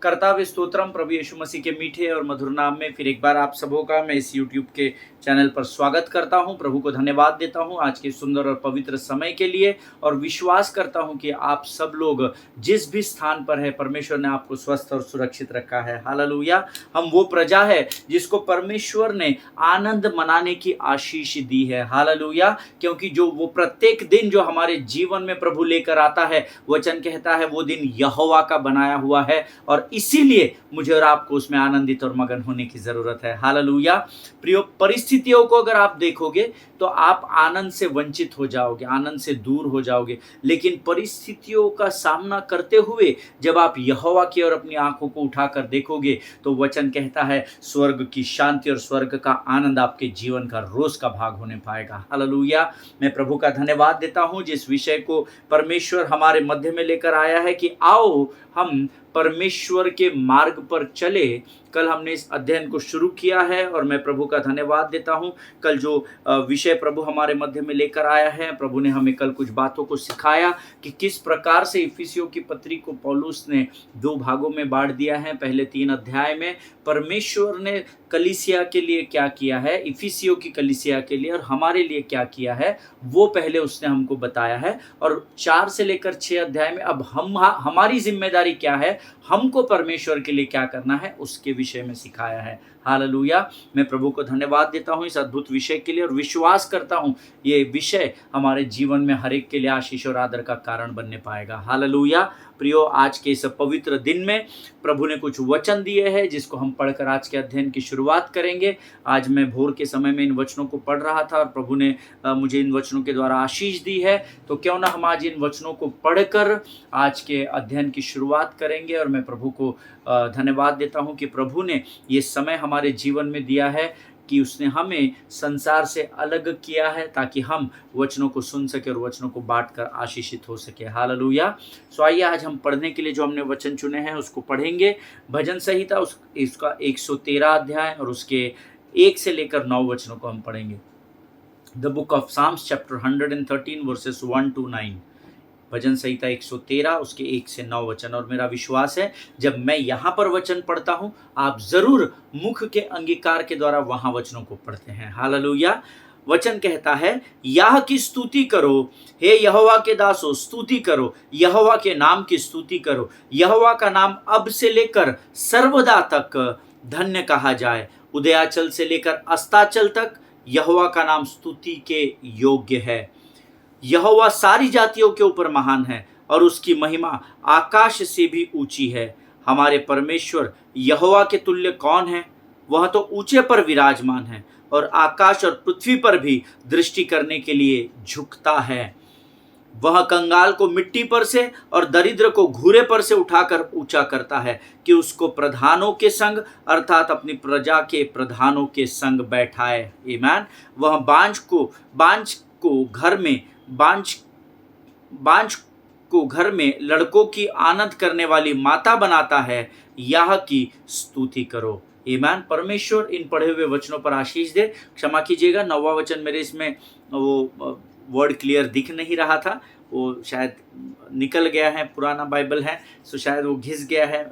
कर्तव्य स्तोत्रम प्रभु यीशु मसीह के मीठे और मधुर नाम में फिर एक बार आप सबों का मैं इस यूट्यूब के चैनल पर स्वागत करता हूं। प्रभु को धन्यवाद देता हूं आज के सुंदर और पवित्र समय के लिए, और विश्वास करता हूं कि आप सब लोग जिस भी स्थान पर है परमेश्वर ने आपको स्वस्थ और सुरक्षित रखा है। हालेलुया। हम वो प्रजा है जिसको परमेश्वर ने आनंद मनाने की आशीष दी है। हालेलुया। क्योंकि जो वो प्रत्येक दिन जो हमारे जीवन में प्रभु लेकर आता है, वचन कहता है वो दिन यहोवा का बनाया हुआ है, और इसीलिए मुझे और आपको उसमें आनंदित और मगन होने की जरूरत है। हालेलुया। प्रियो, परिस्थितियों को अगर आप देखोगे तो आप आनंद से वंचित हो जाओगे, आनंद से दूर हो जाओगे। लेकिन परिस्थितियों का सामना करते हुए जब आप यहोवा की ओर अपनी आंखों को उठाकर देखोगे तो वचन कहता है स्वर्ग की शांति और स्वर्ग का आनंद आपके जीवन का रोज का भाग होने पाएगा। हालेलुया। मैं प्रभु का धन्यवाद देता हूं जिस विषय को परमेश्वर हमारे मध्य में लेकर आया है कि आओ हम परमेश्वर के मार्ग पर चले। कल हमने इस अध्ययन को शुरू किया है और मैं प्रभु का धन्यवाद देता हूं। कल जो विषय प्रभु हमारे मध्य में लेकर आया है, प्रभु ने हमें कल कुछ बातों को सिखाया कि किस प्रकार से इफिसियों की पत्री को पौलुस ने 2 भागों में बांट दिया है। पहले 3 अध्याय में परमेश्वर ने कलीसिया के लिए क्या किया है, इफिसियों की कलीसिया के लिए और हमारे लिए क्या किया है, वो पहले उसने हमको बताया है। और 4 से लेकर 6 अध्याय में अब हमारी जिम्मेदारी क्या है, हमको परमेश्वर के लिए क्या करना है, उसके विषय में सिखाया है। हालेलुया। मैं प्रभु को धन्यवाद देता हूं इस अद्भुत विषय के लिए, और विश्वास करता हूं ये विषय हमारे जीवन में हर एक के लिए आशीष और आदर का कारण बनने पाएगा। हालेलुया। प्रियो, आज के इस पवित्र दिन में प्रभु ने कुछ वचन दिए हैं जिसको हम पढ़कर आज के अध्ययन की शुरुआत करेंगे। आज मैं भोर के समय में इन वचनों को पढ़ रहा था और प्रभु ने मुझे इन वचनों के द्वारा आशीष दी है। तो क्यों ना हम आज इन वचनों को पढ़कर आज के अध्ययन की शुरुआत करेंगे। और मैं प्रभु को धन्यवाद देता हूं कि प्रभु ने ये समय हमारे जीवन में दिया है कि उसने हमें संसार से अलग किया है ताकि हम वचनों को सुन सके और वचनों को बांटकर आशीषित हो सके। हालेलुया। सो आइए आज हम पढ़ने के लिए जो हमने वचन चुने हैं उसको पढ़ेंगे। भजन संहिता इसका 113 अध्याय और उसके 1 से लेकर 9 वचनों को हम पढ़ेंगे। The book of Psalms chapter 113 verses 1 to 9। भजन संहिता 113 उसके 1 से 9 वचन। और मेरा विश्वास है जब मैं यहाँ पर वचन पढ़ता हूँ आप जरूर मुख के अंगीकार के द्वारा वहां वचनों को पढ़ते हैं। हालेलुया। वचन कहता है याह की स्तुति करो, हे यहोवा के दासों स्तुति करो, यहोवा के नाम की स्तुति करो। यहोवा का नाम अब से लेकर सर्वदा तक धन्य कहा जाए। उदयाचल से लेकर अस्ताचल तक यहोवा का नाम स्तुति के योग्य है। यहोवा सारी जातियों के ऊपर महान है और उसकी महिमा आकाश से भी ऊंची है। हमारे परमेश्वर यहोवा के तुल्य कौन है? वह तो ऊंचे पर विराजमान है और आकाश और पृथ्वी पर भी दृष्टि करने के लिए झुकता है। वह कंगाल को मिट्टी पर से और दरिद्र को घूरे पर से उठाकर ऊंचा करता है कि उसको प्रधानों के संग अर्थात अपनी प्रजा के प्रधानों के संग बैठाए। आमीन। वह बांझ को घर में लड़कों की आनंद करने वाली माता बनाता है। यह की स्तुति करो। आमीन। परमेश्वर इन पढ़े हुए वचनों पर आशीष दे। क्षमा कीजिएगा, 9वां वचन मेरे इसमें वो वर्ड क्लियर दिख नहीं रहा था, वो शायद निकल गया है, पुराना बाइबल है सो शायद वो घिस गया है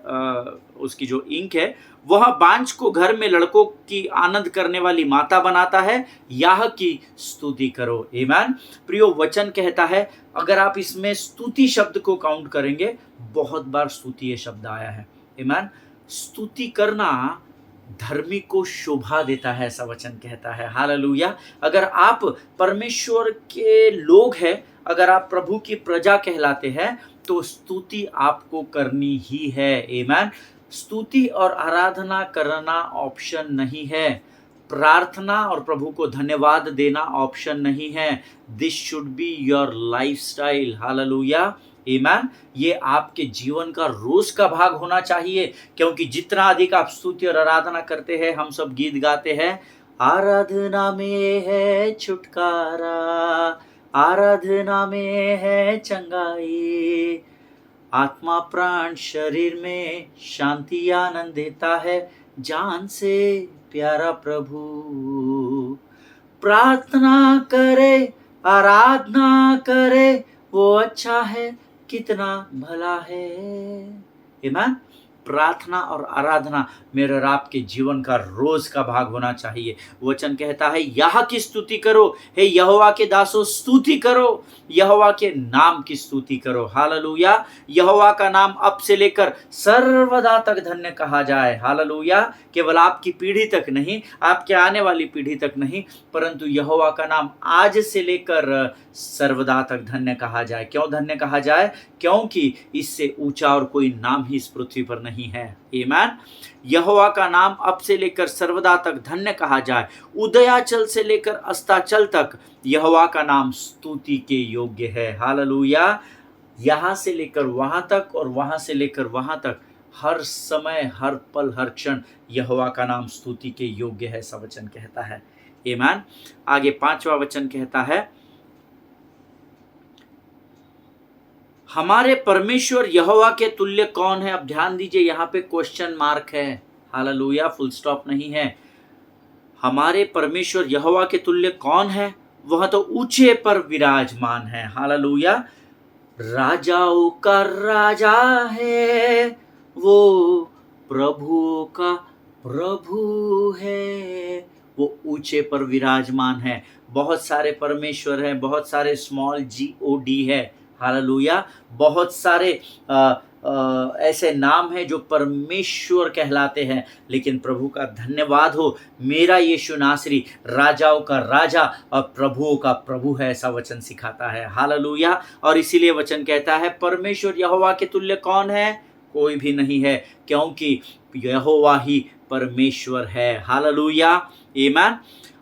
उसकी जो इंक है। वह बांझ को घर में लड़कों की आनंद करने वाली माता बनाता है, यह की स्तुति करो। आमीन। प्रियो, वचन कहता है अगर आप इसमें स्तुति शब्द को काउंट करेंगे बहुत बार स्तुति ये शब्द आया है। आमीन। स्तुति करना धर्मी को शोभा देता है, ऐसा वचन कहता है। हालेलुया। अगर आप परमेश्वर के लोग हैं, अगर आप प्रभु की प्रजा कहलाते हैं तो स्तुति आपको करनी ही है। आमीन। स्तुति और आराधना करना ऑप्शन नहीं है, प्रार्थना और प्रभु को धन्यवाद देना ऑप्शन नहीं है। This should be your lifestyle. Hallelujah. आमीन। ये आपके जीवन का रोज का भाग होना चाहिए, क्योंकि जितना अधिक आप स्तुति और आराधना करते हैं, हम सब गीत गाते हैं, आराधना में है छुटकारा, आराधना में है चंगाई, आत्मा प्राण शरीर में शांति आनंद देता है, जान से प्यारा प्रभु। प्रार्थना करे, आराधना करे, वो अच्छा है, कितना भला है। आमीन। प्रार्थना और आराधना मेरे और आपके जीवन का रोज का भाग होना चाहिए। वचन कहता है यह की स्तुति करो, हे यहोवा के दासों स्तुति करो, यहोवा के नाम की स्तुति करो। हालेलुया। यहोवा का नाम अब से लेकर सर्वदा तक धन्य कहा जाए। हालेलुया। केवल आपकी पीढ़ी तक नहीं, आपके आने वाली पीढ़ी तक नहीं, परंतु यहोवा का नाम आज से लेकर सर्वदा तक धन्य कहा जाए। क्यों धन्य कहा जाए? क्योंकि इससे ऊंचा और कोई नाम ही इस पृथ्वी पर नहीं है। आमीन। यहोवा का नाम अब से लेकर सर्वदा तक धन्य कहा जाए। उदयाचल से लेकर अस्ताचल तक यहोवा का नाम स्तुति के योग्य है। हालेलुया। यहां से लेकर वहां तक और वहां से लेकर वहां तक, हर समय, हर पल, हर क्षण यहोवा का नाम स्तुति के योग्य है, ऐसा वचन कहता है। आमीन। आगे 5वां वचन कहता है, हमारे परमेश्वर यहोवा के तुल्य कौन है? अब ध्यान दीजिए, यहाँ पे क्वेश्चन मार्क है। हालेलुया। फुल स्टॉप नहीं है। हमारे परमेश्वर यहोवा के तुल्य कौन है? वह तो ऊंचे पर विराजमान है। हालेलुया। राजाओं का राजा है, वो प्रभुओं का प्रभु है, वो ऊंचे पर विराजमान है। बहुत सारे परमेश्वर हैं, बहुत सारे स्मॉल GOD है। हालेलुया। बहुत सारे ऐसे नाम हैं जो परमेश्वर कहलाते हैं, लेकिन प्रभु का धन्यवाद हो, मेरा यीशु नासरी राजाओं का राजा और प्रभुओं का प्रभु है, ऐसा वचन सिखाता है। हालेलुया। और इसीलिए वचन कहता है परमेश्वर यहोवा के तुल्य कौन है? कोई भी नहीं है, क्योंकि यहोवा ही परमेश्वर है। हालेलुया। आमीन।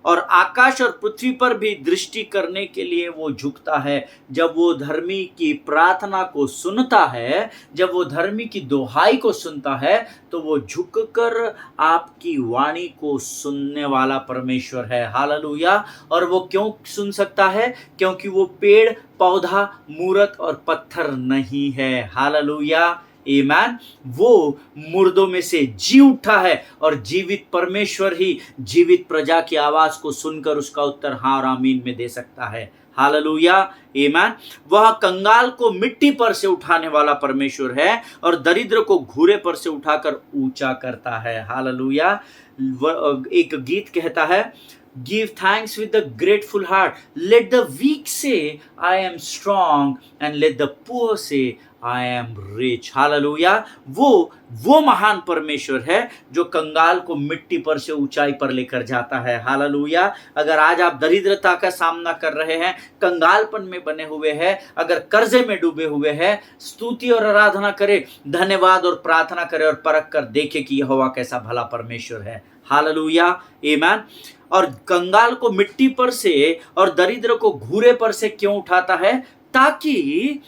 और आकाश और पृथ्वी पर भी दृष्टि करने के लिए वो झुकता है। जब वो धर्मी की प्रार्थना को सुनता है, जब वो धर्मी की दोहाई को सुनता है, तो वो झुककर आपकी वाणी को सुनने वाला परमेश्वर है। हालेलुया। और वो क्यों सुन सकता है? क्योंकि वो पेड़, पौधा, मूरत और पत्थर नहीं है। हालेलुया। आमीन। वो मुर्दों में से जी उठा है और जीवित परमेश्वर ही जीवित प्रजा की आवाज को सुनकर उसका उत्तर हाँ और आमीन में दे सकता है। हालेलुया। आमीन। वह कंगाल को मिट्टी पर से उठाने वाला परमेश्वर है और दरिद्र को घूरे पर से उठाकर ऊंचा करता है। हालेलुया। एक गीत कहता है, Give thanks with a grateful heart. Let the weak say, I am strong, and let the poor say, I am rich. Hallelujah. वो महान परमेश्वर है जो कंगाल को मिट्टी पर से ऊंचाई पर लेकर जाता है। हालेलुया। अगर आज आप दरिद्रता का सामना कर रहे हैं, कंगालपन में बने हुए हैं, अगर कर्जे में डूबे हुए हैं, स्तुति और आराधना करें, धन्यवाद और प्रार्थना करें और परख कर देखें कि यहोवा कैसा भला परमेश्वर है। हालेलुया। आमीन। और कंगाल को मिट्टी पर से और दरिद्र को घूरे पर से क्यों उठाता है? ताकि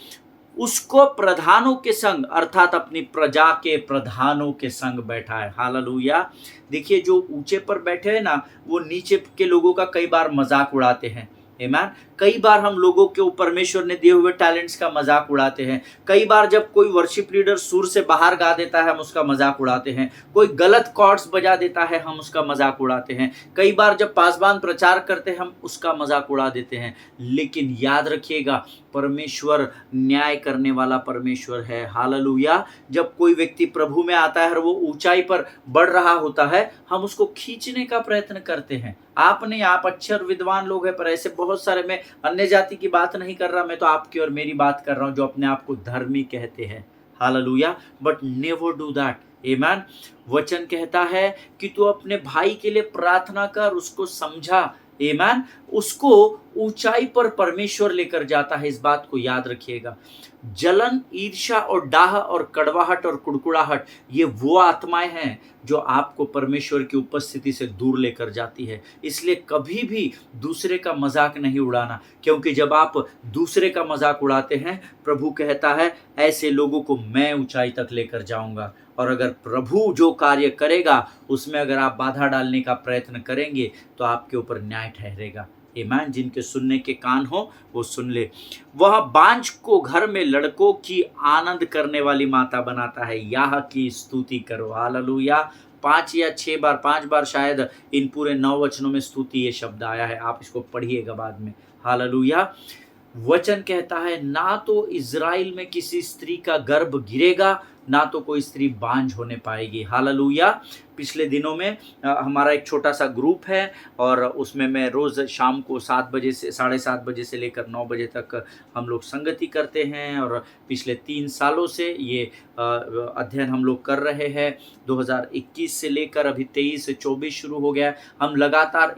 उसको प्रधानों के संग, अर्थात अपनी प्रजा के प्रधानों के संग बैठा है। हालेलुया। देखिए, जो ऊंचे पर बैठे हैं ना, वो नीचे के लोगों का कई बार मजाक उड़ाते हैं। आमीन। कई बार हम लोगों के परमेश्वर ने दिए हुए टैलेंट्स का मजाक उड़ाते हैं। कई बार जब कोई वर्शिप लीडर सुर से बाहर गा देता है, हम उसका मजाक उड़ाते हैं। कोई गलत कॉर्ड्स बजा देता है, हम उसका मजाक उड़ाते हैं। कई बार जब पासवान प्रचार करते हैं, हम उसका मजाक उड़ा देते हैं। लेकिन याद रखिएगा, परमेश्वर न्याय करने वाला परमेश्वर है। हालेलुया। जब कोई व्यक्ति प्रभु में आता है और वो ऊंचाई पर बढ़ रहा होता है, हम उसको खींचने का प्रयत्न करते हैं। आप नहीं, आप अच्छे और विद्वान लोग हैं, पर ऐसे बहुत सारे, मैं अन्य जाति की बात नहीं कर रहा, मैं तो आपकी और मेरी बात कर रहा हूं जो अपने आप को धर्मी कहते हैं। Hallelujah. But never do that. आमीन। वचन कहता है कि तू अपने भाई के लिए प्रार्थना कर, उसको समझा। आमीन। उसको ऊंचाई पर परमेश्वर लेकर जाता है, इस बात को याद रखिएगा। जलन, ईर्ष्या और डाह और कड़वाहट और कुड़कुड़ाहट, ये वो आत्माएं हैं जो आपको परमेश्वर की उपस्थिति से दूर लेकर जाती है। इसलिए कभी भी दूसरे का मजाक नहीं उड़ाना, क्योंकि जब आप दूसरे का मजाक उड़ाते हैं, प्रभु कहता है ऐसे लोगों को मैं ऊंचाई तक लेकर जाऊंगा। और अगर प्रभु जो कार्य करेगा उसमें अगर आप बाधा डालने का प्रयत्न करेंगे तो आपके ऊपर न्याय ठहरेगा। आमीन। जिनके सुनने के कान हो वो सुन ले। वह बांझ को घर में लड़कों की आनंद करने वाली माता बनाता है, याह की स्तुति करो। हालेलुया। 5 या 6 बार, 5 बार शायद इन पूरे 9 वचनों में स्तुति ये शब्द आया है। आप इसको पढ़िएगा बाद में। हालेलुया। वचन कहता है, ना तो इज़राइल में किसी स्त्री का गर्भ गिरेगा, ना तो कोई स्त्री बांझ होने पाएगी। हालेलुया। पिछले दिनों में हमारा एक छोटा सा ग्रुप है और उसमें मैं रोज़ शाम को 7 बजे से 7:30 बजे से लेकर 9 बजे तक हम लोग संगति करते हैं और पिछले 3 सालों से ये अध्ययन हम लोग कर रहे हैं। 2021 से लेकर अभी 23 से 24 शुरू हो गया। हम लगातार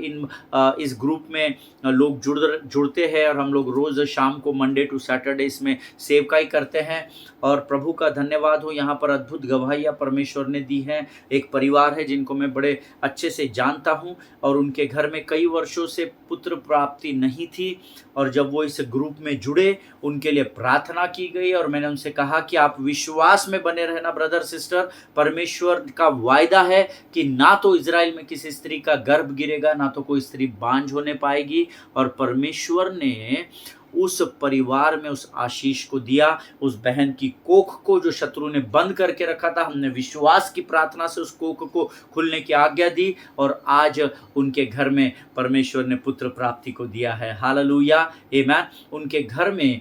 इस ग्रुप में लोग जुड़ते हैं और हम लोग रोज़ शाम को मंडे टू सैटरडे इसमें सेवकाई करते हैं और प्रभु का धन्यवाद हो। यहाँ पर अद्भुत गवाहियाँ परमेश्वर ने दी हैं। एक परिवार है जिनको मैं बड़े अच्छे से जानता हूँ और उनके घर में कई वर्षों से पुत्र प्राप्ति नहीं थी और जब वो इस ग्रुप में जुड़े उनके लिए प्रार्थना की गई और मैंने उनसे कहा कि आप विश्वास में बने रहना ब्रदर सिस्टर। परमेश्वर का वायदा है कि ना तो इजराइल में किसी स्त्री का गर्भ गिरेगा, ना तो कोई स्त्री बांझ होने पाएगी और परमेश्वर ने उस परिवार में उस आशीष को दिया। उस बहन की कोख को जो शत्रु ने बंद करके रखा था, हमने विश्वास की प्रार्थना से उस कोख को खुलने की आज्ञा दी और आज उनके घर में परमेश्वर ने पुत्र प्राप्ति को दिया है। हालेलुया, आमीन। उनके घर में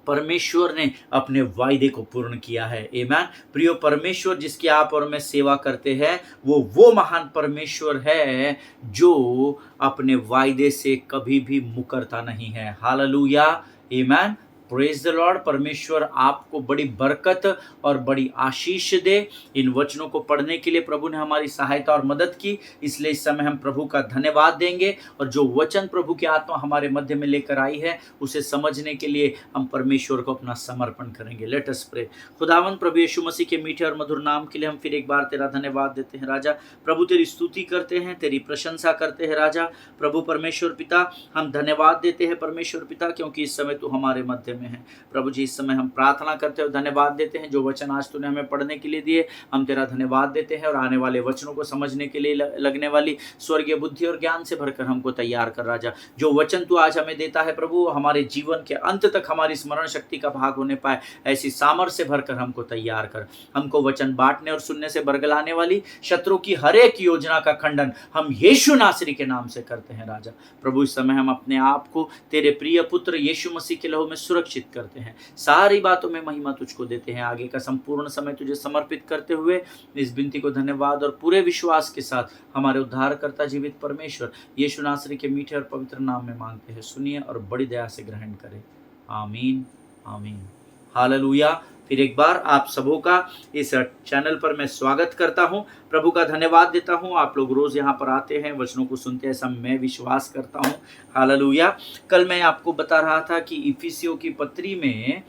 परमेश्वर ने अपने वायदे को पूर्ण किया है। आमीन। प्रियो, परमेश्वर जिसकी आप और मैं सेवा करते हैं वो महान परमेश्वर है जो अपने वायदे से कभी भी मुकरता नहीं है। हालेलुया, आमीन। Praise the Lord. परमेश्वर आपको बड़ी बरकत और बड़ी आशीष दे। इन वचनों को पढ़ने के लिए प्रभु ने हमारी सहायता और मदद की, इसलिए इस समय हम प्रभु का धन्यवाद देंगे और जो वचन प्रभु की आत्मा हमारे मध्य में लेकर आई है उसे समझने के लिए हम परमेश्वर को अपना समर्पण करेंगे। Let us pray. खुदावंद प्रभु यीशु मसीह के मीठे और मधुर नाम के लिए हम फिर एक बार तेरा धन्यवाद देते हैं राजा। प्रभु तेरी स्तुति करते हैं, तेरी प्रशंसा करते हैं राजा। प्रभु परमेश्वर पिता, हम धन्यवाद देते हैं परमेश्वर पिता, क्योंकि इस समय तू हमारे मध्य में है। प्रभु जी, इस समय हम प्रार्थना करते हैं और धन्यवाद देते हैं जो वचन आज तूने हमें पढ़ने के लिए दिए, हम तेरा धन्यवाद देते हैं और आने वाले वचनों को समझने के लिए लगने वाली स्वर्गीय बुद्धि और ज्ञान से भरकर हमको तैयार कर राजा। जो वचन तू आज हमें देता है प्रभु, हमारे जीवन के अंत तक हमारी स्मरण शक्ति का भाग होने पाए, ऐसी सामर्थ्य से भरकर हमको तैयार कर। हमको वचन बांटने और सुनने से बरगलाने वाली शत्रु की हर एक योजना का खंडन हम यीशु नासरी के नाम से करते हैं राजा। प्रभु, इस समय हम अपने आप को तेरे प्रिय पुत्र यीशु मसीह के लहू में सुरक्षित करते हैं। सारी बातों में महिमा तुझको देते हैं। आगे का संपूर्ण समय तुझे समर्पित करते हुए इस विनती को धन्यवाद और पूरे विश्वास के साथ हमारे उद्धारकर्ता जीवित परमेश्वर यीशु नासरी के मीठे और पवित्र नाम में मांगते हैं। सुनिए और बड़ी दया से ग्रहण करें। आमीन, आमीन। हालेलुया। फिर एक बार आप सबों का इस चैनल पर मैं स्वागत करता हूं। प्रभु का धन्यवाद देता हूं। आप लोग रोज यहां पर आते हैं, वचनों को सुनते हैं, ऐसा मैं विश्वास करता हूं। हालेलुया। कल मैं आपको बता रहा था कि इफिसियों की पत्री में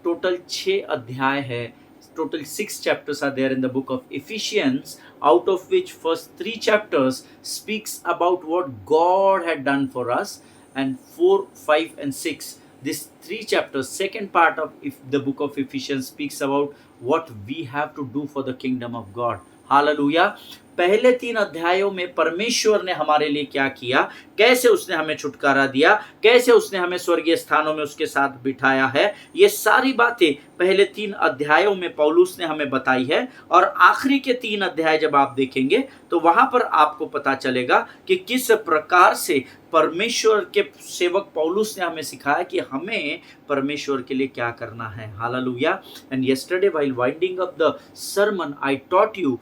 टोटल 6 अध्याय है। Total 6 chapters are there in the book of Ephesians, out of which first 3 chapters speaks about what God had done for us, and 4, 5 and 6, this 3 chapters, second part of the book of Ephesians speaks about what we have to do for the kingdom of God. Hallelujah. पहले 3 अध्यायों में परमेश्वर ने हमारे लिए क्या किया, कैसे उसने हमें छुटकारा दिया, कैसे उसने हमें स्वर्गीय स्थानों में उसके साथ बिठाया है, ये सारी बातें पहले 3 अध्यायों में पौलुस ने हमें बताई है। और आखिरी के 3 अध्याय जब आप देखेंगे तो वहां पर आपको पता चलेगा कि किस प्रकार से परमेश्वर के सेवक पौलुस ने हमें सिखाया कि हमें परमेश्वर के लिए क्या करना है। Hallelujah. And yesterday while winding up the sermon I taught you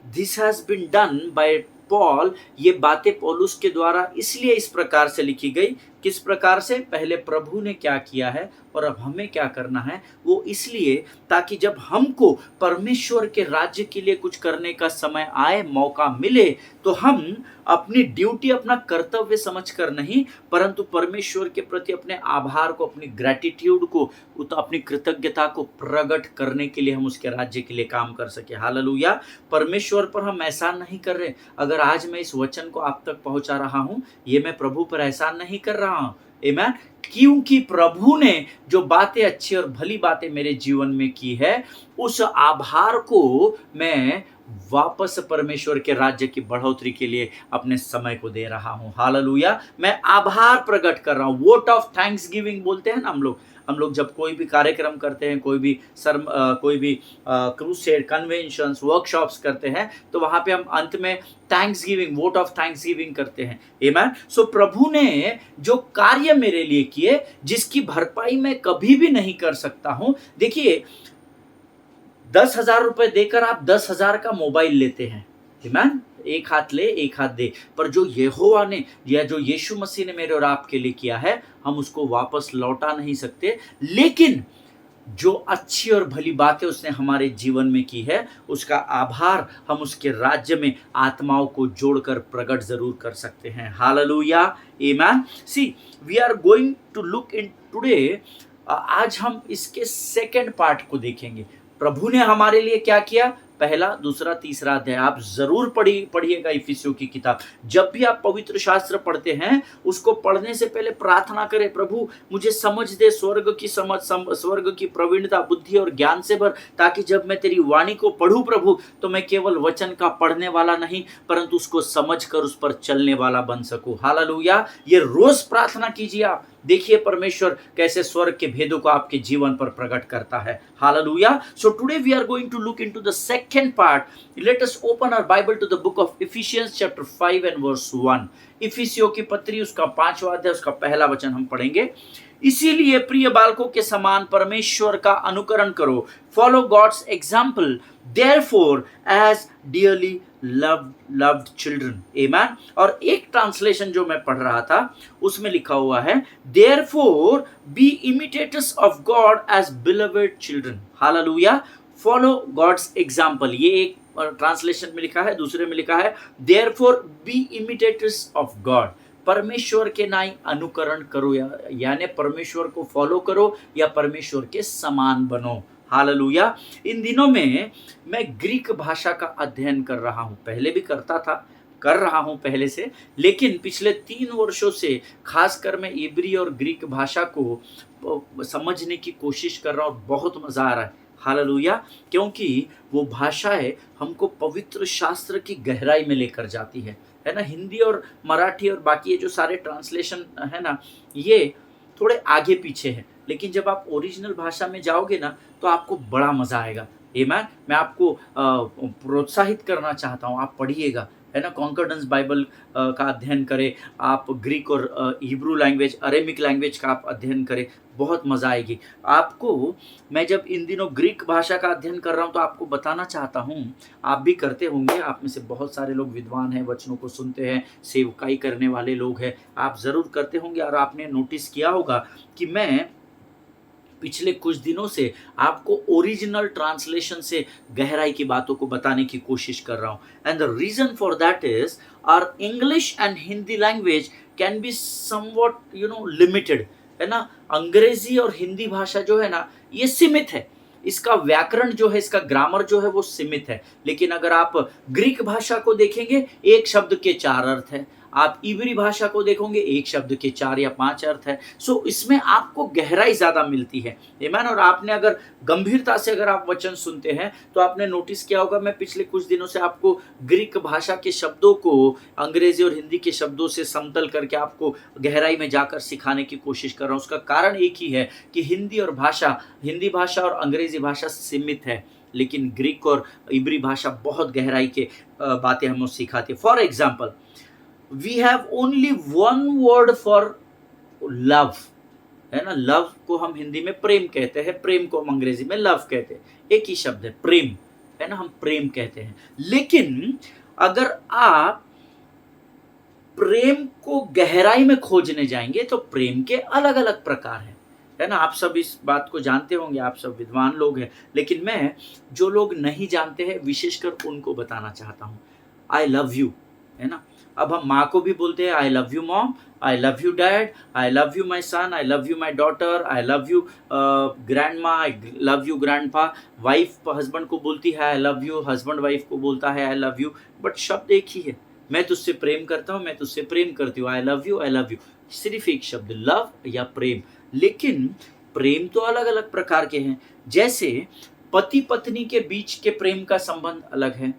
this has been done by Paul. ये बातें पौलुस के द्वारा इसलिए इस प्रकार से लिखी गई। किस प्रकार से? पहले प्रभु ने क्या किया है और अब हमें क्या करना है, वो इसलिए ताकि जब हमको परमेश्वर के राज्य के लिए कुछ करने का समय आए, मौका मिले, तो हम अपनी ड्यूटी, अपना कर्तव्य समझकर नहीं, परंतु परमेश्वर के प्रति अपने आभार को, अपनी ग्रैटिट्यूड को, अपनी कृतज्ञता को प्रकट करने के लिए हम उसके राज्य के लिए काम कर सके। हालेलुया। परमेश्वर पर हम एहसान नहीं कर रहे। अगर आज मैं इस वचन को आप तक पहुंचा रहा हूं, ये मैं प्रभु पर एहसान नहीं कर रहा हूं। आमीन। क्योंकि प्रभु ने जो बातें अच्छी और भली बातें मेरे जीवन में की है, उस आभार को मैं वापस परमेश्वर के राज्य की बढ़ोतरी के लिए अपने समय को दे रहा हूं। हालेलुया। मैं आभार प्रकट कर रहा हूं। वोट ऑफ थैंक्स गिविंग बोलते हैं ना हम लोग जब कोई भी कार्यक्रम करते हैं, कोई भी क्रूसेड, कन्वेंशंस, वर्कशॉप्स करते हैं, तो वहां पे हम अंत में thanks giving, vote of thanks giving करते हैं। आमीन। सो प्रभु ने जो कार्य मेरे लिए किए, जिसकी भरपाई मैं कभी भी नहीं कर सकता हूं। देखिए, 10,000 रुपए देकर आप 10,000 का मोबाइल लेते हैं। आमीन। एक हाथ ले एक हाथ दे, पर जो यहोवा ने या जो यीशु मसीह ने मेरे और आपके लिए किया है, हम उसको वापस लौटा नहीं सकते। लेकिन जो अच्छी और भली बातें उसने हमारे जीवन में की है, उसका आभार हम उसके राज्य में आत्माओं को जोड़कर प्रकट जरूर कर सकते हैं। Hallelujah, amen. See, we are going to look in today. आज हम इसके सेकंड पार्ट को देखेंगे। प्रभु ने हमारे लिए क्या किया, पहला, दूसरा, तीसरा अध्याय आप जरूर पढ़िएगा इफिसियों की किताब। जब भी आप पवित्र शास्त्र पढ़ते हैं, उसको पढ़ने से पहले प्रार्थना करें, प्रभु मुझे समझ दे, स्वर्ग की समझ, स्वर्ग की प्रवीणता, बुद्धि और ज्ञान से भर, ताकि जब मैं तेरी वाणी को पढ़ूं प्रभु, तो मैं केवल वचन का पढ़ने वाला नहीं, परंतु उसको समझकर उस पर चलने वाला बन सकूं। हालेलुया। ये रोज प्रार्थना कीजिए आप, देखिए परमेश्वर कैसे स्वर्ग के भेदों को आपके जीवन पर प्रकट करता है। Hallelujah. So today we are going to look into the second part. Let us open our Bible to the book of Ephesians chapter 5 and verse 1। इफिसियों की पत्री उसका 5वां अध्याय उसका पहला वचन हम पढ़ेंगे। इसीलिए प्रिय बालकों के समान परमेश्वर का अनुकरण करो, follow God's example, therefore as dearly loved children, amen। और एक ट्रांसलेशन जो मैं पढ़ रहा था उसमें लिखा हुआ है, therefore be imitators of God as beloved children। Hallelujah. follow God's example, ये एक ट्रांसलेशन में लिखा है, दूसरे में लिखा है therefore be imitators of God। परमेश्वर के नाई अनुकरण करो, यानी परमेश्वर को फॉलो करो या परमेश्वर के समान बनो। हालेलुया। इन दिनों में मैं ग्रीक भाषा का अध्ययन कर रहा हूँ, पहले भी कर रहा हूँ पहले से, लेकिन पिछले 3 वर्षों से खासकर मैं इब्री और ग्रीक भाषा को समझने की कोशिश कर रहा हूँ। बहुत मज़ा आ रहा है। हालेलुया। क्योंकि वो भाषाएं हमको पवित्र शास्त्र की गहराई में लेकर जाती है ना। हिंदी और मराठी और बाकी ये जो सारे ट्रांसलेशन है ना, ये थोड़े आगे पीछे हैं, लेकिन जब आप ओरिजिनल भाषा में जाओगे ना, तो आपको बड़ा मज़ा आएगा। आमीन। मैं आपको प्रोत्साहित करना चाहता हूँ, आप पढ़िएगा, है ना। कॉन्कॉर्डेंस बाइबल का अध्ययन करें आप, ग्रीक और हिब्रू लैंग्वेज, अरेमिक लैंग्वेज का आप अध्ययन करें, बहुत मज़ा आएगी आपको। मैं जब इन दिनों ग्रीक भाषा का अध्ययन कर रहा हूँ तो आपको बताना चाहता हूँ, आप भी करते होंगे, आप में से बहुत सारे लोग विद्वान हैं, वचनों को सुनते हैं, सेवकाई करने वाले लोग हैं, आप ज़रूर करते होंगे। और आपने नोटिस किया होगा कि मैं पिछले कुछ दिनों से आपको ओरिजिनल ट्रांसलेशन से गहराई की बातों को बताने की कोशिश कर रहा हूँ। And the reason for that is our English and Hindi language can be somewhat limited, है ना। अंग्रेजी और हिंदी भाषा जो है ना, ये सीमित है, इसका व्याकरण जो है, इसका ग्रामर जो है वो सीमित है। लेकिन अगर आप ग्रीक भाषा को देखेंगे, एक शब्द के 4 अर्थ है। आप इब्री भाषा को देखोगे, एक शब्द के 4 या 5 अर्थ है। सो इसमें आपको गहराई ज़्यादा मिलती है। आमीन। और आपने अगर गंभीरता से अगर आप वचन सुनते हैं तो आपने नोटिस किया होगा, मैं पिछले कुछ दिनों से आपको ग्रीक भाषा के शब्दों को अंग्रेजी और हिंदी के शब्दों से समतल करके आपको गहराई में जाकर सिखाने की कोशिश कर रहा हूँ। उसका कारण एक ही है कि हिंदी भाषा और अंग्रेजी भाषा सीमित है, लेकिन ग्रीक और इब्री भाषा बहुत गहराई के बातें हमें सिखाती है। For example, we have only one word for love, है ना। लव को हम हिंदी में प्रेम कहते हैं, प्रेम को हम अंग्रेजी में लव कहते हैं, एक ही शब्द है प्रेम, है ना, हम प्रेम कहते हैं। लेकिन अगर आप प्रेम को गहराई में खोजने जाएंगे तो प्रेम के अलग अलग प्रकार हैं, है ना। आप सब इस बात को जानते होंगे, आप सब विद्वान लोग हैं, लेकिन मैं जो लोग नहीं जानते हैं विशेषकर उनको बताना चाहता हूँ। आई लव यू, है ना। अब हम माँ को भी बोलते हैं I love you mom, I love you dad, I love you my son, I love you my daughter, I love you grandma, I love you grandpa. Wife husband को बोलती है I love you, husband wife को बोलता है I love you, but शब्द एक ही है। मैं तुझसे प्रेम करता हूँ, मैं तुझसे प्रेम करती हूँ, आई love you, I love you, सिर्फ एक शब्द लव या प्रेम। लेकिन प्रेम तो अलग अलग प्रकार के हैं। जैसे पति पत्नी के बीच के प्रेम का संबंध अलग है,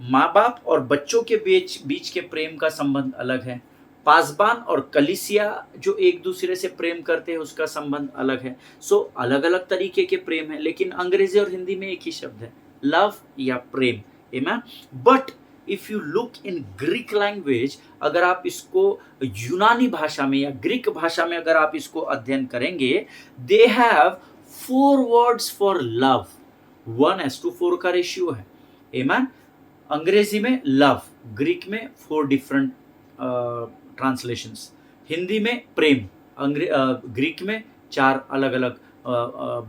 माँ बाप और बच्चों के बीच के प्रेम का संबंध अलग है, पासबान और कलीसिया जो एक दूसरे से प्रेम करते हैं उसका संबंध अलग है। सो अलग अलग तरीके के प्रेम है, लेकिन अंग्रेजी और हिंदी में एक ही शब्द है, लव या प्रेम। आमीन। But if you look in Greek language, अगर आप इसको यूनानी भाषा में या ग्रीक भाषा में अगर आप इसको अध्ययन करेंगे, they have 4 words for love. 1:4 का रेशियो है। आमेन। अंग्रेजी में लव, ग्रीक में 4 डिफरेंट ट्रांसलेशंस, हिंदी में प्रेम, ग्रीक में 4 अलग अलग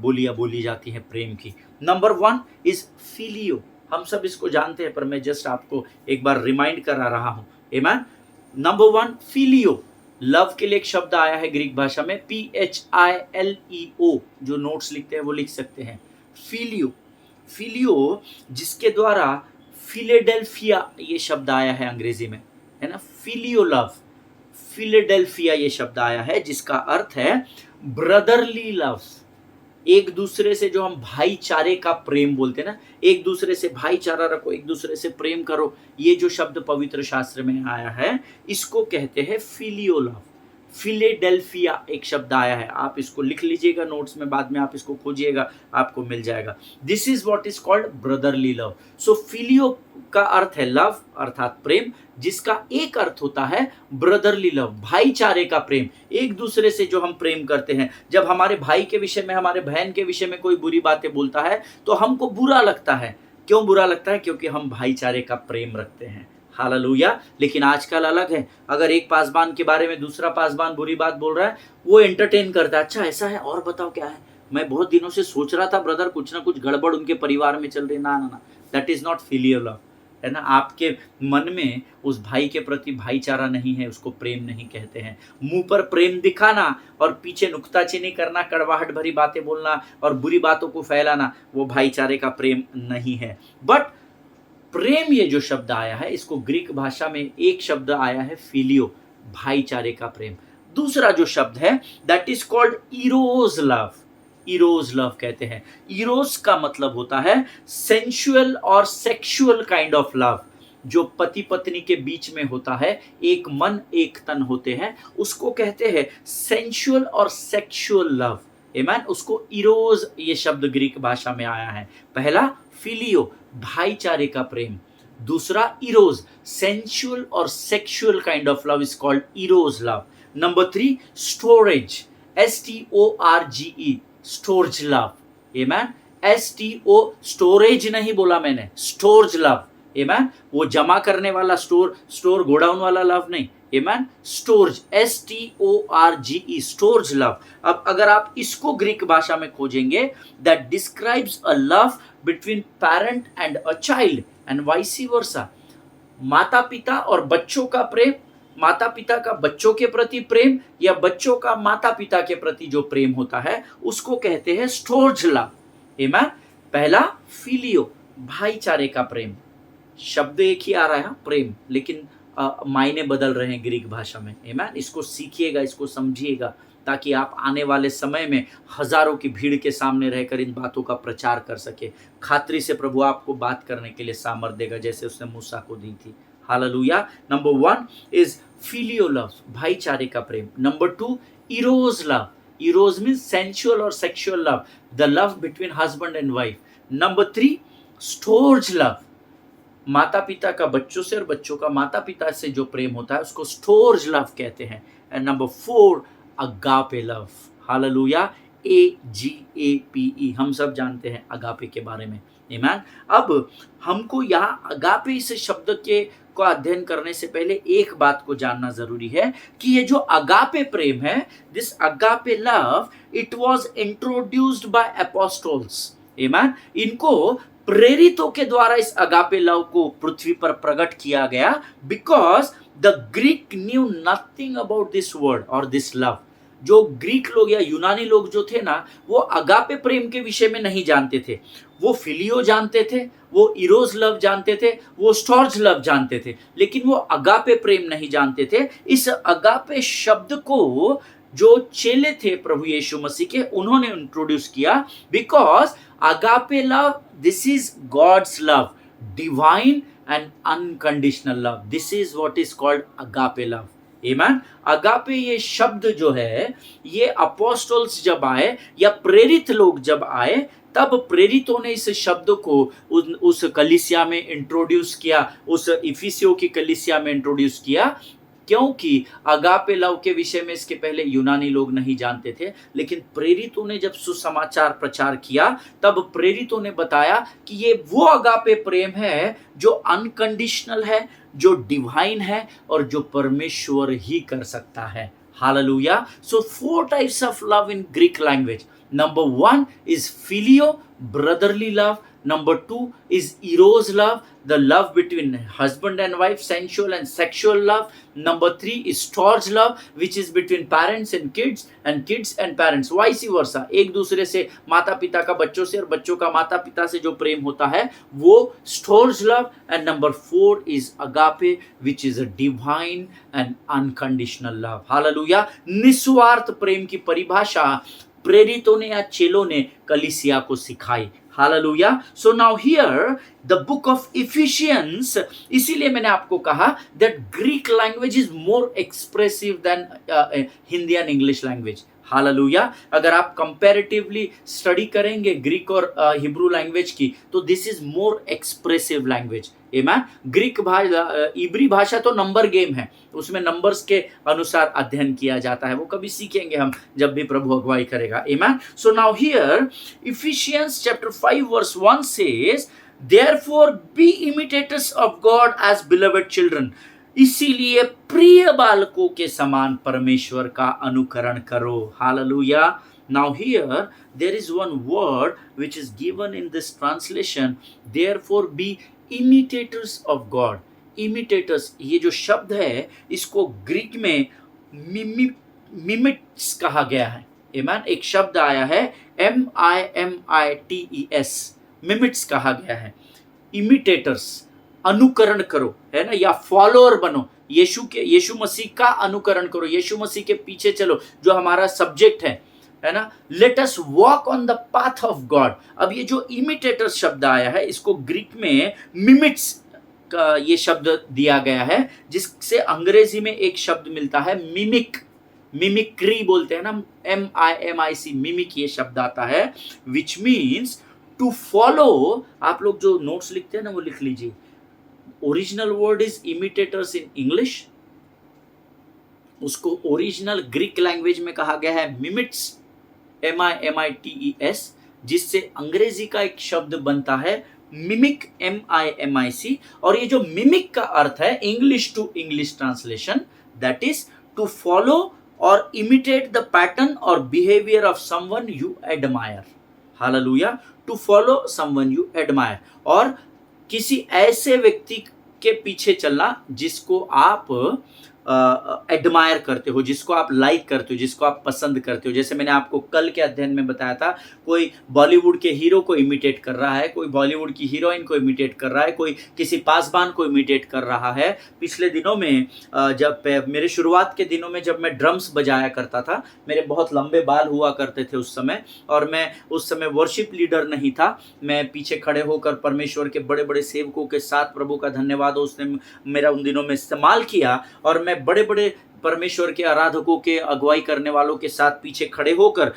बोलियां बोली जाती हैं प्रेम की। Number 1 is phileo. हम सब इसको जानते हैं, पर मैं जस्ट आपको एक बार रिमाइंड करा रहा हूं। आमेन। नंबर 1 फिलियो। लव के लिए एक शब्द आया है ग्रीक भाषा में PHILEO, जो नोट्स लिखते हैं वो लिख सकते हैं। फिलियो, फिलियो जिसके द्वारा फिलेडेल्फिया ये शब्द आया है अंग्रेजी में, है ना। फिलियो लव, फिलेडेल्फिया ये शब्द आया है जिसका अर्थ है ब्रदरली लव। एक दूसरे से जो हम भाईचारे का प्रेम बोलते हैं ना, एक दूसरे से भाईचारा रखो, एक दूसरे से प्रेम करो, ये जो शब्द पवित्र शास्त्र में आया है इसको कहते हैं फिलियो लव। फिलेडेल्फिया एक शब्द आया है, आप इसको लिख लीजिएगा नोट्स में, बाद में आप इसको खोजिएगा आपको मिल जाएगा। This is what is called brotherly love. So phileo का अर्थ है लव अर्थात प्रेम, जिसका एक अर्थ होता है ब्रदरली लव, भाईचारे का प्रेम, एक दूसरे से जो हम प्रेम करते हैं। जब हमारे भाई के विषय में, हमारे बहन के विषय में कोई बुरी बातें बोलता है तो हमको बुरा लगता है। क्यों बुरा लगता है? क्योंकि हम भाईचारे का प्रेम रखते हैं। हालेलुया। लेकिन आजकल अलग है, अगर एक पासबान के बारे में दूसरा पासबान बुरी बात बोल रहा है, वो एंटरटेन करता है, अच्छा ऐसा है और बताओ क्या है, मैं बहुत दिनों से सोच रहा था ब्रदर कुछ ना कुछ गड़बड़ उनके परिवार में चल रही। ना ना ना, that is not filial love, है ना। आपके मन में उस भाई के प्रति भाईचारा नहीं है, उसको प्रेम नहीं कहते हैं। मुंह पर प्रेम दिखाना और पीछे नुक्ताचीनी करना, कड़वाहट भरी बातें बोलना और बुरी बातों को फैलाना, वो भाईचारे का प्रेम नहीं है। बट प्रेम ये जो शब्द आया है, इसको ग्रीक भाषा में एक शब्द आया है फिलियो, भाईचारे का प्रेम। दूसरा जो शब्द है that is called Eros love. Eros love कहते हैं। इरोज का मतलब होता है सेंसुअल और सेक्सुअल काइंड ऑफ लव, जो पति पत्नी के बीच में होता है, एक मन एक तन होते हैं, उसको कहते हैं सेंसुअल और सेक्सुअल लव। आमेन। उसको इरोज ये शब्द ग्रीक भाषा में आया है। पहला फिलियो, भाईचारे का प्रेम। दूसरा इरोज, सेंसुअल और sexual kind of love is called Eros love. Number 3 storage, STORGE, storge love. Amen. STO, storage नहीं बोला मैंने, स्टोर्ज लव। आमेन। वो जमा करने वाला स्टोर गोडाउन वाला लव नहीं। Amen. Storge, STORGE, storge love. अब अगर आप इसको ग्रीक भाषा में खोजेंगे, that describes a love between parent and a child and vice versa. माता पिता और बच्चों का प्रेम, माता पिता का बच्चों के प्रति प्रेम, या बच्चों का माता पिता के प्रति जो प्रेम होता है उसको कहते हैं स्टोर्ज लव। आमेन। पहला फिलियो, भाईचारे का प्रेम। शब्द एक ही आ रहा है प्रेम, लेकिन मायने बदल रहे हैं ग्रीक भाषा में। आमेन। इसको सीखिएगा, इसको समझिएगा, ताकि आप आने वाले समय में हजारों की भीड़ के सामने रहकर इन बातों का प्रचार कर सके। खातरी से प्रभु आपको बात करने के लिए सामर्थ देगा, जैसे उसने मूसा को दी थी। Hallelujah. Number 1 is phileo love, भाईचारे का प्रेम। Number 2 eros love. Eros means sensual और sexual love, the love between husband and wife. Number 3 storge love, माता पिता का बच्चों से और बच्चों का माता पिता से जो प्रेम होता है उसको स्टोर्ज लव कहते हैं। And number 4 agape love. Hallelujah. AGAPE, हम सब जानते हैं अगापे के बारे में। आमीन। अब हमको यहाँ अगापे इस शब्द के को अध्ययन करने से पहले एक बात को जानना जरूरी है कि ये जो अगापे प्रेम है, this agape love, it was introduced by apostles. आमीन। इनको प्रेरितों के द्वारा इस अगापे लव को पृथ्वी पर प्रकट किया गया, because the Greek knew nothing about this word और दिस लव। जो ग्रीक लोग या यूनानी लोग जो थे ना, वो अगापे प्रेम के विषय में नहीं जानते थे। वो फिलियो जानते थे, वो इरोज लव जानते थे, वो स्टोर्ज लव जानते थे, लेकिन वो अगापे प्रेम नहीं जानते थे। इस अगापे शब्द को जो चेले थे प्रभु यीशु मसीह के, उन्होंने इंट्रोड्यूस किया, because agape love, this is God's love, divine and unconditional love. This is what is called agape love. Amen. Agape ये शब्द जो है, ये अपोस्टल्स जब आए या प्रेरित लोग जब आए, तब प्रेरितों ने इस शब्द को उस कलीसिया में इंट्रोड्यूस किया, उस इफिसियों की कलीसिया में इंट्रोड्यूस किया, क्योंकि अगापे लव के विषय में इसके पहले यूनानी लोग नहीं जानते थे, लेकिन प्रेरितों ने जब सुसमाचार प्रचार किया तब प्रेरितों ने बताया कि ये वो अगापे प्रेम है जो अनकंडीशनल है, जो डिवाइन है और जो परमेश्वर ही कर सकता है। Hallelujah. So 4 types of love in Greek language. Number 1 is filio, brotherly love. Number 2 is eros love, the love between husband and wife, sensual and sexual love. Number 3 is storge love, which is between parents and kids and parents, vice versa. एक दूसरे से, माता पिता का बच्चों से और बच्चों का माता पिता से जो प्रेम होता है वो storge love. And number 4 is agape, which is a divine and unconditional love. Hallelujah. निस्वार्थ प्रेम की परिभाषा प्रेरितों ने या चेलों ने कलीसिया को सिखाई। Hallelujah. So now here the book of Ephesians, इसीलिए मैंने आपको कहा that Greek language is more expressive than Hindi and English language. Hallelujah. अगर आप कंपैरेटिवली स्टडी करेंगे ग्रीक और हिब्रू लैंग्वेज की तो this is more expressive language. Amen. Greek भाषा, इब्री भाषा तो नंबर गेम है, उसमें नंबर्स के अनुसार अध्ययन किया जाता है, वो कभी सीखेंगे हम जब भी प्रभु अगुवाई करेगा। Amen. So now here Ephesians chapter 5 verse 1 says, therefore be imitators of God as beloved children, इसीलिए प्रिय बालकों के समान परमेश्वर का अनुकरण करो। Hallelujah. Now here there is one word which is given in this translation, therefore be imitators of God. Imitators, ये जो शब्द है इसको ग्रीक में मिमिट्स कहा गया है। आमेन। एक शब्द आया है MIMITES, मिमिट्स कहा गया है। इमिटेटर्स, अनुकरण करो, है ना, या फॉलोअर बनो, यीशु मसीह का अनुकरण करो, यीशु मसीह के पीछे चलो, जो हमारा सब्जेक्ट है ना। Let us walk on the path of God. अब ये जो इमिटेटर शब्द आया है इसको ग्रीक में मिमिट्स का ये शब्द दिया गया है, जिससे अंग्रेजी में एक शब्द मिलता है मिमिक, मिमिक्री बोलते हैं ना, MIMIC, मिमिक ये शब्द आता है, विच मीन्स टू फॉलो। आप लोग जो नोट्स लिखते हैं ना वो लिख लीजिए। Original word is imitators in English, उसको ओरिजिनल ग्रीक लैंग्वेज में कहा गया है मिमिट्स, MIMITES, जिससे अंग्रेजी का एक शब्द बनता है मिमिक, MIMIC। और ये जो मिमिक का अर्थ है English to English translation, that is to follow or imitate the pattern or behaviour of someone you admire. Hallelujah. To follow someone you admire, और किसी ऐसे व्यक्ति के पीछे चलना जिसको आप एडमायर करते हो, जिसको आप लाइक करते हो, जिसको आप पसंद करते हो। जैसे मैंने आपको कल के अध्ययन में बताया था, कोई बॉलीवुड के हीरो को इमिटेट कर रहा है, कोई बॉलीवुड की हीरोइन को इमिटेट कर रहा है, कोई किसी पासबान को इमिटेट कर रहा है। पिछले दिनों में जब मेरे शुरुआत के दिनों में जब मैं ड्रम्स बजाया करता था, मेरे बहुत लंबे बाल हुआ करते थे उस समय, और मैं उस समय वर्शिप लीडर नहीं था, मैं पीछे खड़े होकर परमेश्वर के बड़े बड़े सेवकों के साथ, प्रभु का धन्यवाद हो, उसने मेरा उन दिनों में इस्तेमाल किया, और मैं बड़े बड़े परमेश्वर के आराधकों के अगुवाई करने वालों के साथ पीछे खड़े होकर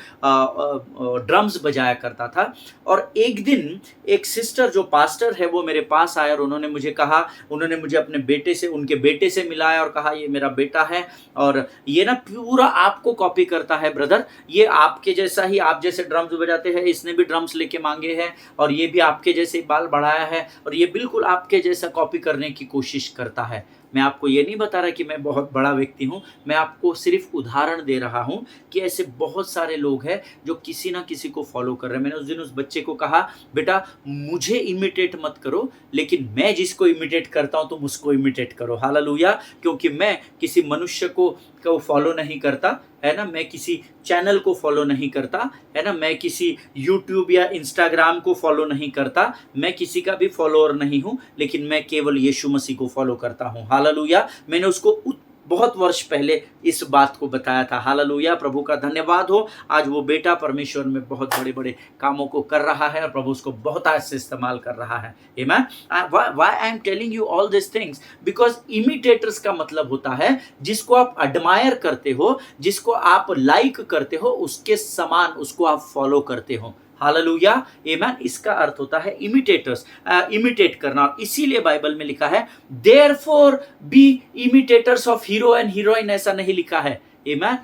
ड्रम्स बजाया करता था। और एक दिन एक सिस्टर जो पास्टर है वो मेरे पास आया और उन्होंने मुझे कहा, उन्होंने मुझे अपने बेटे से, उनके बेटे से मिलाया और कहा ये मेरा बेटा है और ये ना पूरा आपको कॉपी करता है ब्रदर, ये आपके जैसा ही, आप जैसे ड्रम्स बजाते हैं इसने भी ड्रम्स लेके मांगे हैं और ये भी आपके जैसे बाल बढ़ाया है और ये बिल्कुल आपके जैसा कॉपी करने की कोशिश करता है। मैं आपको ये नहीं बता रहा कि मैं बहुत बड़ा व्यक्ति हूँ, मैं आपको सिर्फ उदाहरण दे रहा हूँ कि ऐसे बहुत सारे लोग हैं जो किसी ना किसी को फॉलो कर रहे हैं। मैंने उस दिन उस बच्चे को कहा, बेटा मुझे इमिटेट मत करो, लेकिन मैं जिसको इमिटेट करता हूँ तुम उसको इमिटेट करो। हालेलुया। क्योंकि मैं किसी मनुष्य को फॉलो नहीं करता, है ना, मैं किसी चैनल को फॉलो नहीं करता, है ना, मैं किसी यूट्यूब या इंस्टाग्राम को फॉलो नहीं करता, मैं किसी का भी फॉलोअर नहीं हूँ, लेकिन मैं केवल यीशु मसीह को फॉलो करता हूँ। हालेलुया। मैंने उसको बहुत वर्ष पहले इस बात को बताया था। हालेलुया। प्रभु का धन्यवाद हो, आज वो बेटा परमेश्वर में बहुत बड़े बड़े कामों को कर रहा है और प्रभु उसको बहुत आज से इस्तेमाल कर रहा है। Amen. Why I am telling you all this things, because imitators का मतलब होता है जिसको आप एडमायर करते हो, जिसको आप लाइक करते हो, उसके समान उसको आप फॉलो करते हो। हालेलुया, आमेन। इसका अर्थ होता है इमिटेटर्स, इमिटेट करना। और इसीलिए बाइबल में लिखा है therefore be imitators of hero and heroine, ऐसा नहीं लिखा है, amen.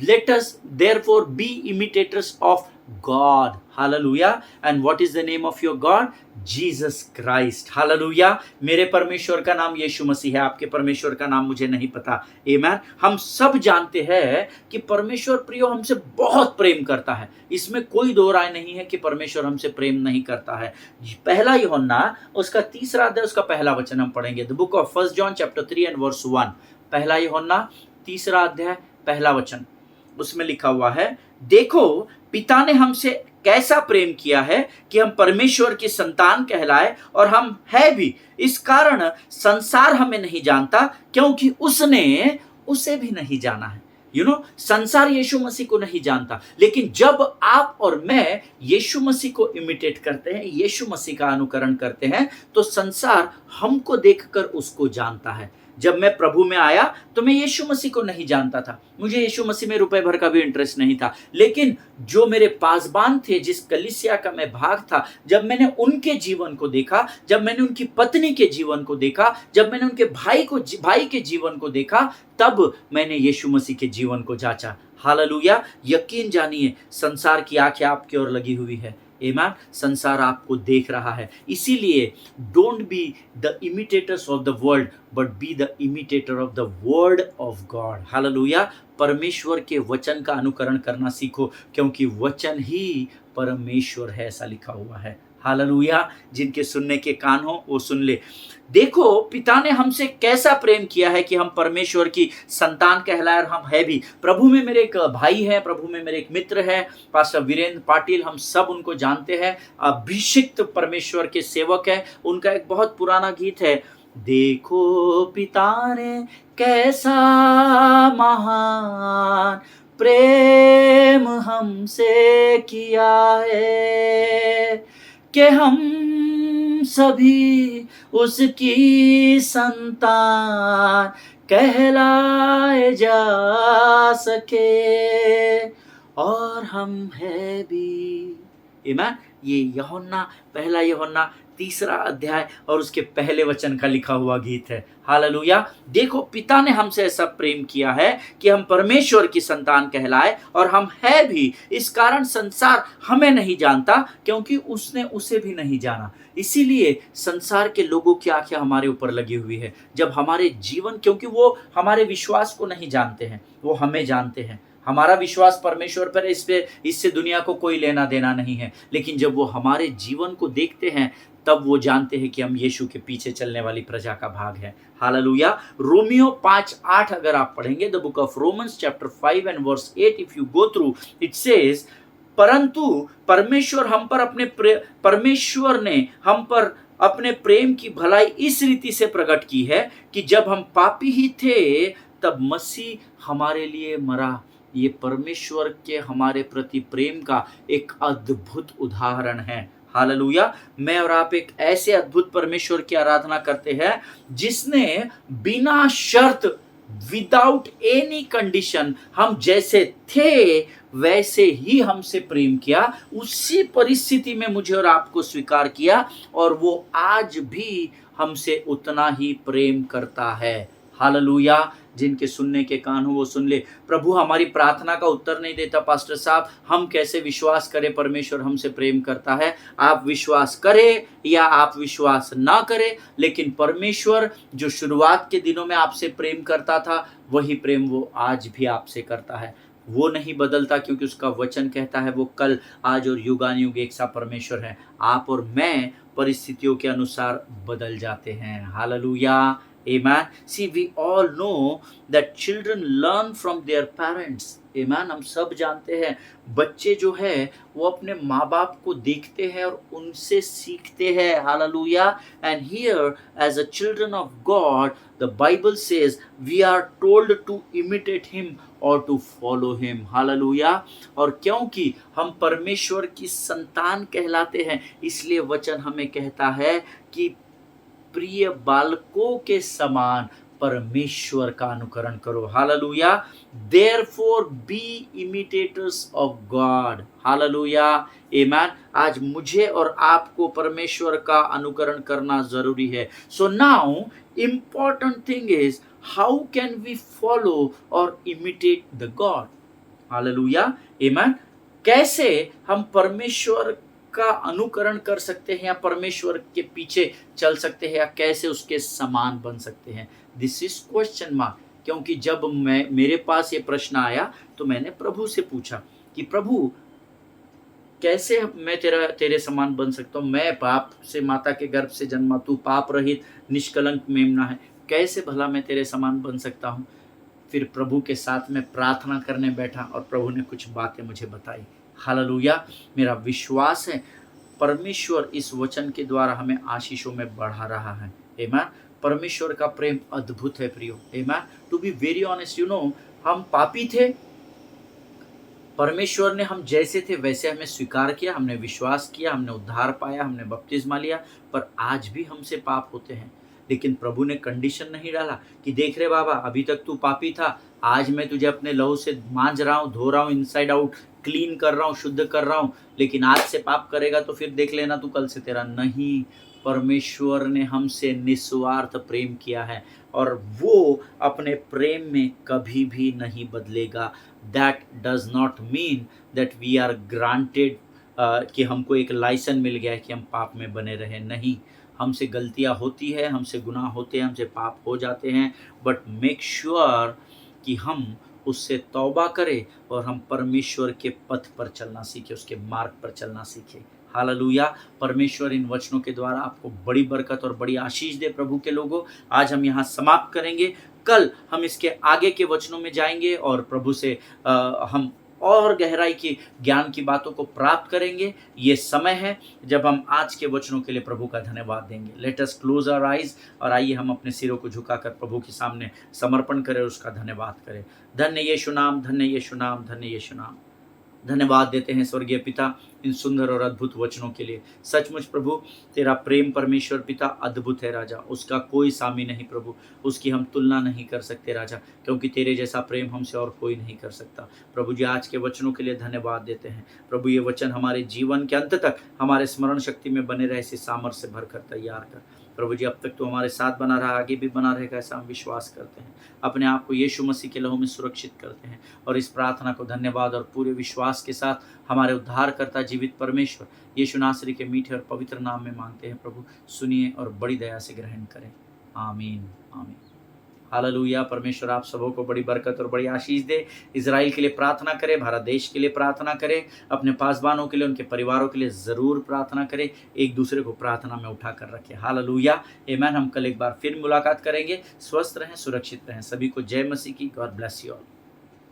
Let us therefore be imitators of God, hallelujah. And what is the name of your God? Jesus Christ, hallelujah. मेरे परमेश्वर का नाम यीशु मसीह है, आपके परमेश्वर का नाम मुझे नहीं पता, आमेन। हम सब जानते हैं कि परमेश्वर प्रियो हमसे बहुत प्रेम करता है, इसमें कोई दो राय नहीं है कि परमेश्वर हमसे प्रेम नहीं करता है। पहला यूहन्ना उसका 3 अध्याय उसका पहला वचन हम पढ़ेंगे। The book of 1 John chapter 3 and verse 1। पहला यूहन्ना 3 अध्याय पहला वचन, उसमें लिखा हुआ है, देखो पिता ने हमसे कैसा प्रेम किया है कि हम परमेश्वर की संतान कहलाए, और हम है भी। इस कारण संसार हमें नहीं जानता क्योंकि उसने उसे भी नहीं जाना है। संसार यीशु मसीह को नहीं जानता, लेकिन जब आप और मैं यीशु मसीह को इमिटेट करते हैं, यीशु मसीह का अनुकरण करते हैं, तो संसार हमको देखकर उसको जानता है। जब मैं प्रभु में आया तो मैं यीशु मसीह को नहीं जानता था, मुझे यीशु मसीह में रुपए भर का भी इंटरेस्ट नहीं था, लेकिन जो मेरे पासबान थे, जिस कलीसिया का मैं भाग था, जब मैंने उनके जीवन को देखा, जब मैंने उनकी पत्नी के जीवन को देखा, जब मैंने उनके भाई के जीवन को देखा, तब मैंने यीशु मसीह के जीवन को जांचा। हालेलुया। यकीन जानिए, संसार की आंखें आपकी ओर लगी हुई है, आमेन। संसार आपको देख रहा है, इसीलिए don't be the imitators of the world but be the imitator of the word of God, hallelujah. परमेश्वर के वचन का अनुकरण करना सीखो, क्योंकि वचन ही परमेश्वर है, ऐसा लिखा हुआ है, हालेलुया। जिनके सुनने के कान हो वो सुन ले। देखो पिता ने हमसे कैसा प्रेम किया है कि हम परमेश्वर की संतान कहलाए, और हम है भी। प्रभु में मेरे एक भाई है, प्रभु में मेरे एक मित्र है, पास्टर वीरेंद्र पाटिल, हम सब उनको जानते हैं, अभिषिक्त परमेश्वर के सेवक है। उनका एक बहुत पुराना गीत है, देखो पिता ने कैसा महान प्रेम हमसे किया है कि हम सभी उसकी संतान कहलाए जा सके, और हम है भी, आमीन। ये यूहन्ना, पहला यूहन्ना 3 अध्याय और उसके पहले वचन का लिखा हुआ गीत है, हालेलुया। देखो पिता ने हमसे ऐसा प्रेम किया है कि हम परमेश्वर की संतान कहलाए, और हम है भी। इस कारण संसार हमें नहीं जानता क्योंकि उसने उसे भी नहीं जाना। इसीलिए संसार के लोगों की आंखें हमारे ऊपर लगी हुई है, जब हमारे जीवन, क्योंकि वो हमारे विश्वास को नहीं जानते हैं, वो हमें जानते हैं। हमारा विश्वास परमेश्वर पर, इससे दुनिया को कोई लेना देना नहीं है, लेकिन जब वो हमारे जीवन को देखते हैं, तब वो जानते हैं कि हम यीशु के पीछे चलने वाली प्रजा का भाग है, हालेलुया। रोमियो 5:8 अगर आप पढ़ेंगे, the book of Romans chapter 5 and verse 8, if you go through, it says, परंतु परमेश्वर ने हम पर अपने प्रेम की भलाई इस रीति से प्रकट की है कि जब हम पापी ही थे, तब मसीह हमारे लिए मरा। ये परमेश्वर के हमारे प्रति प्रेम का एक अद्भुत उदाहरण है, हालेलुया। मैं और आप एक ऐसे अद्भुत परमेश्वर की आराधना करते हैं जिसने बिना शर्त, विदाउट एनी कंडीशन, हम जैसे थे वैसे ही हमसे प्रेम किया, उसी परिस्थिति में मुझे और आपको स्वीकार किया, और वो आज भी हमसे उतना ही प्रेम करता है, हालेलुया। जिनके सुनने के कान हो वो सुन ले। प्रभु हमारी प्रार्थना का उत्तर नहीं देता, पास्टर साहब, हम कैसे विश्वास करें परमेश्वर हमसे प्रेम करता है? आप विश्वास करें या आप विश्वास ना करें, लेकिन परमेश्वर जो शुरुआत के दिनों में आपसे प्रेम करता था, वही प्रेम वो आज भी आपसे करता है। वो नहीं बदलता, क्योंकि उसका वचन कहता है वो कल, आज और युगानुयुग एक सा परमेश्वर है। आप और मैं परिस्थितियों के अनुसार बदल जाते हैं, hallelujah, amen। See, we all know that children learn from their parents, amen। हम सब जानते हैं बच्चे जो है वो अपने माँ बाप को देखते हैं और उनसे सीखते हैं, hallelujah. And here, as a children of God, the Bible says we are told to imitate him or to follow him, hallelujah. और क्योंकि हम परमेश्वर की संतान कहलाते हैं, इसलिए वचन हमें कहता है कि प्रिय बालकों के समान परमेश्वर का अनुकरण करो। Hallelujah. Therefore be imitators of God. Hallelujah. Amen. आज मुझे और आपको परमेश्वर का अनुकरण करना जरूरी है। So now important thing is how can we follow or imitate the God. Hallelujah. Amen. कैसे हम परमेश्वर का अनुकरण कर सकते हैं या परमेश्वर के पीछे चल सकते हैं या कैसे उसके समान बन सकते हैं। This is question mark. क्योंकि जब मेरे पास ये प्रश्न आया तो मैंने प्रभु से पूछा कि प्रभु कैसे मैं तेरे समान बन सकता हूँ। मैं पाप से माता के गर्भ से जन्मा, तू पाप रहित निष्कलंक मेमना है, कैसे भला मैं तेरे समान बन सकता हूँ। फिर प्रभु के साथ में प्रार्थना करने बैठा और प्रभु ने कुछ बातें मुझे बताई। हालेलुया। मेरा विश्वास है परमेश्वर इस वचन के द्वारा हमें आशीषों में बढ़ा रहा है। आमेन। परमेश्वर का प्रेम अद्भुत है प्रियो। आमेन। टू बी वेरी ऑनेस्ट, हम पापी थे, परमेश्वर ने हम जैसे थे वैसे हमें स्वीकार किया, हमने विश्वास किया, हमने उद्धार पाया, हमने बपतिस्मा लिया, पर आज भी हमसे पाप होते हैं। लेकिन प्रभु ने कंडीशन नहीं डाला कि देख रहे बाबा, अभी तक तू पापी था, आज मैं तुझे अपने लहू से मांज रहा हूँ, धो रहा हूँ, इनसाइड आउट क्लीन कर रहा हूँ, शुद्ध कर रहा हूँ, लेकिन आज से पाप करेगा तो फिर देख लेना तू कल से तेरा। नहीं, परमेश्वर ने हमसे निस्वार्थ प्रेम किया है और वो अपने प्रेम में कभी भी नहीं बदलेगा। That does not mean that we are granted कि हमको एक लाइसेंस मिल गया है कि हम पाप में बने रहे। नहीं, हमसे गलतियां होती है, हमसे गुनाह होते हैं, हमसे पाप हो जाते हैं, बट मेक श्योर कि हम उससे तौबा करें और हम परमेश्वर के पथ पर चलना सीखें, उसके मार्ग पर चलना सीखें। हालेलुया। परमेश्वर इन वचनों के द्वारा आपको बड़ी बरकत और बड़ी आशीष दे। प्रभु के लोगों, आज हम यहाँ समाप्त करेंगे, कल हम इसके आगे के वचनों में जाएंगे और प्रभु से हम और गहराई की ज्ञान की बातों को प्राप्त करेंगे। ये समय है जब हम आज के वचनों के लिए प्रभु का धन्यवाद देंगे। Let us close our eyes और आइए हम अपने सिरों को झुकाकर प्रभु के सामने समर्पण करें और उसका धन्यवाद करें। धन्य यीशु नाम, धन्य यीशु नाम, धन्य यीशु नाम। धन्यवाद देते हैं स्वर्गीय पिता इन सुंदर और अद्भुत वचनों के लिए। सचमुच प्रभु, तेरा प्रेम परमेश्वर पिता अद्भुत है राजा, उसका कोई सामी नहीं प्रभु, उसकी हम तुलना नहीं कर सकते राजा, क्योंकि तेरे जैसा प्रेम हमसे और कोई नहीं कर सकता। प्रभु जी, आज के वचनों के लिए धन्यवाद देते हैं प्रभु। ये वचन हमारे जीवन के अंत तक हमारे स्मरण शक्ति में बने रहे, इसी सामर्थ्य से भरकर तैयार कर प्रभु जी। अब तक तो हमारे साथ बना रहा, आगे भी बना रहेगा, ऐसा हम विश्वास करते हैं। अपने आप को यीशु मसीह के लहू में सुरक्षित करते हैं और इस प्रार्थना को धन्यवाद और पूरे विश्वास के साथ हमारे उद्धारकर्ता जीवित परमेश्वर यीशु नासरी के मीठे और पवित्र नाम में मांगते हैं प्रभु। सुनिए और बड़ी दया से ग्रहण करें। आमीन, आमीन। हालेलुया। परमेश्वर आप सबों को बड़ी बरकत और बड़ी आशीष दे। इजराइल के लिए प्रार्थना करें, भारत देश के लिए प्रार्थना करें, अपने पासवानों के लिए, उनके परिवारों के लिए ज़रूर प्रार्थना करें, एक दूसरे को प्रार्थना में उठा कर रखें। हालेलुया। आमीन। हम कल एक बार फिर मुलाकात करेंगे। स्वस्थ रहें, सुरक्षित रहें। सभी को जय मसीह की। God bless you all.